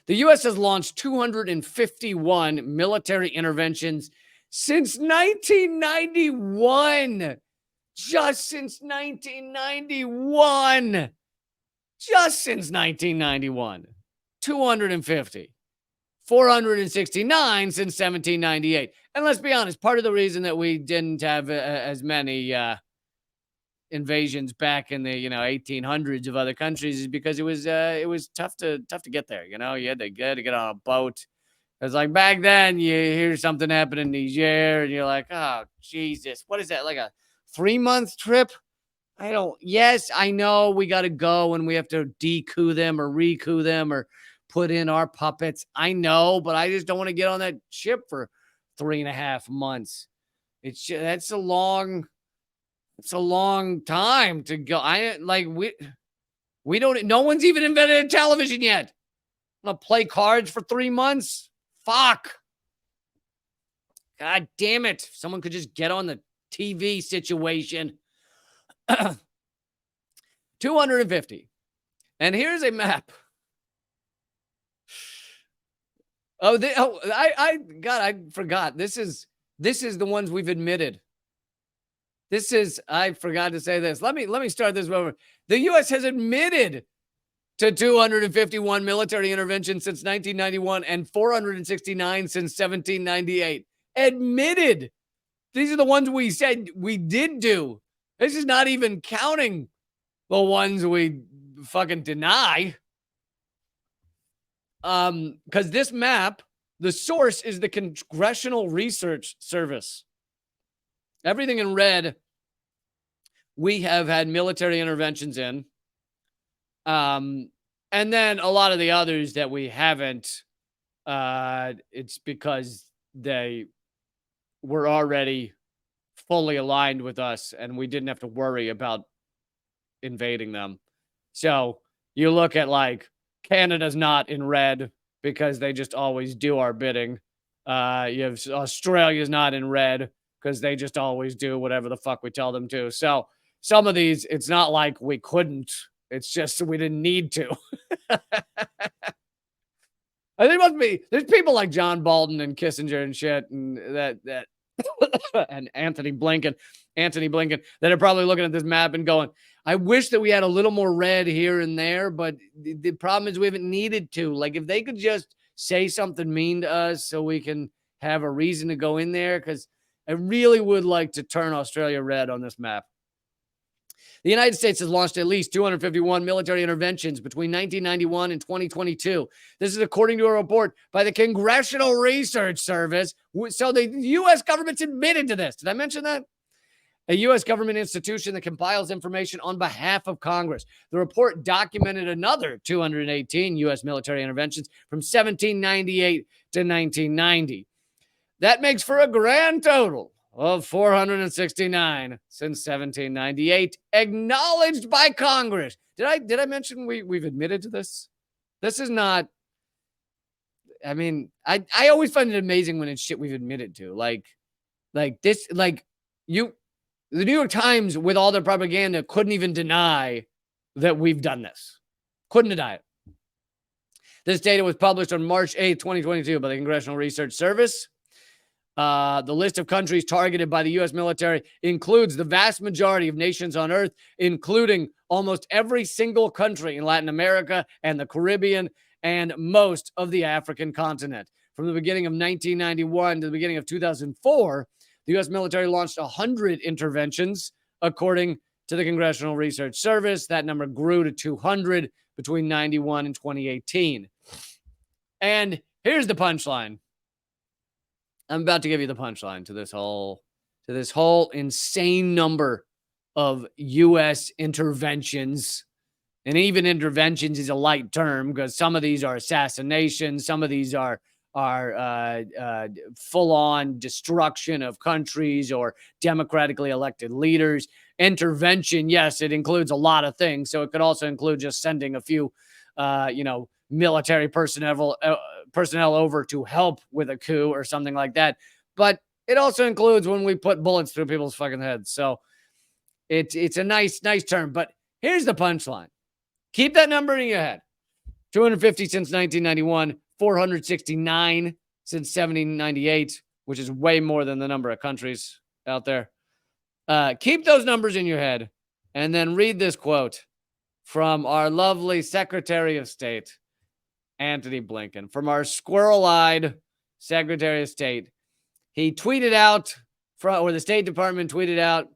The U.S. has launched 251 military interventions since 1991. Just since 1991. Just since 1991. 250. 469 since 1798. And let's be honest, part of the reason that we didn't have as many invasions back in the 1800s of other countries is because it was tough to get there. You had to get on a boat. It's like back then you hear something happen in Niger and you're like, oh Jesus, what is that, like a 3-month trip? Yes, I know we got to go and we have to de-coup them or re-coup them or put in our puppets. I know, but I just don't want to get on that ship for 3.5 months. It's a long time to go. We don't, no one's even invented a television yet. I'm gonna play cards for 3 months. Fuck. God damn it. Someone could just get on the TV situation. 250. And here's a map. I forgot. This is the ones we've admitted. I forgot to say this. Let me start this over. The U.S. has admitted to 251 military interventions since 1991 and 469 since 1798. Admitted. These are the ones we said we did do. This is not even counting the ones we fucking deny. Because this map, the source is the Congressional Research Service. Everything in red, we have had military interventions in. And then a lot of the others that we haven't, it's because they were already fully aligned with us and we didn't have to worry about invading them. So you look at like Canada's not in red because they just always do our bidding. You have Australia's not in red because they just always do whatever the fuck we tell them to. So some of these, it's not like we couldn't. It's just we didn't need to. I think there's people like John Bolton and Kissinger and shit and that and Anthony Blinken that are probably looking at this map and going, I wish that we had a little more red here and there, but the problem is we haven't needed to. Like if they could just say something mean to us so we can have a reason to go in there, because I really would like to turn Australia red on this map. The United States has launched at least 251 military interventions between 1991 and 2022. This is according to a report by the Congressional Research Service. So the U.S. government's admitted to this. Did I mention that? A U.S. government institution that compiles information on behalf of Congress. The report documented another 218 U.S. military interventions from 1798 to 1990. That makes for a grand total of 469 since 1798, acknowledged by Congress. Did I mention we've admitted to this? This is not, I mean, I always find it amazing when it's shit we've admitted to. The New York Times, with all their propaganda, couldn't even deny that we've done this. Couldn't deny it. This data was published on March 8th, 2022 by the Congressional Research Service. The list of countries targeted by the U.S. military includes the vast majority of nations on Earth, including almost every single country in Latin America and the Caribbean and most of the African continent. From the beginning of 1991 to the beginning of 2004, the U.S. military launched 100 interventions, according to the Congressional Research Service. That number grew to 200 between 91 and 2018. And here's the punchline. I'm about to give you the punchline to this whole insane number of U.S. interventions. And even interventions is a light term because some of these are assassinations. Some of these are full-on destruction of countries or democratically elected leaders. Intervention, yes, it includes a lot of things. So it could also include just sending a few, military personnel over to help with a coup or something like that. But it also includes when we put bullets through people's fucking heads. So it's a nice term. But here's the punchline. Keep that number in your head. 250 since 1991, 469 since 1798, which is way more than the number of countries out there. Keep those numbers in your head and then read this quote from our lovely Secretary of State, Antony Blinken, from our squirrel-eyed Secretary of State. He tweeted out, or the State Department tweeted out,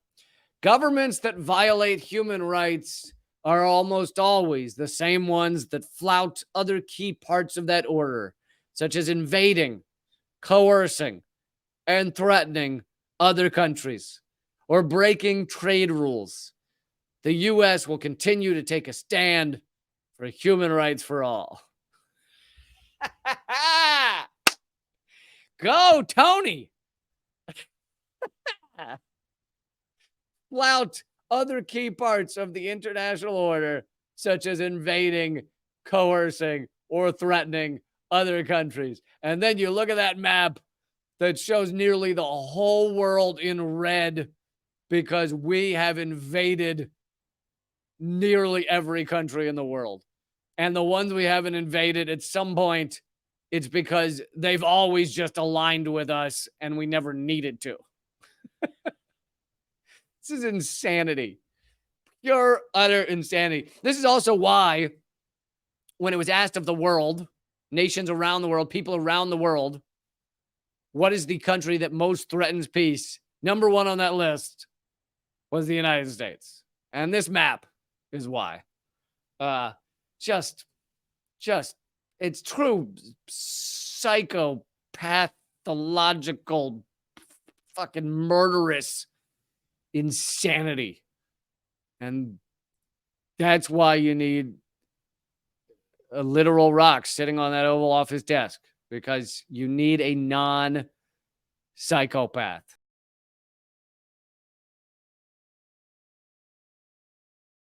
governments that violate human rights are almost always the same ones that flout other key parts of that order, such as invading, coercing, and threatening other countries, or breaking trade rules. The U.S. will continue to take a stand for human rights for all. Go, Tony! Flout other key parts of the international order, such as invading, coercing, or threatening other countries. And then you look at that map that shows nearly the whole world in red because we have invaded nearly every country in the world. And the ones we haven't invaded, at some point, it's because they've always just aligned with us and we never needed to. This is insanity. Pure, utter insanity. This is also why, when it was asked of the world, nations around the world, people around the world, what is the country that most threatens peace? Number one on that list was the United States. And this map is why. It's true psychopathological, fucking murderous insanity. And that's why you need a literal rock sitting on that Oval Office desk, because you need a non-psychopath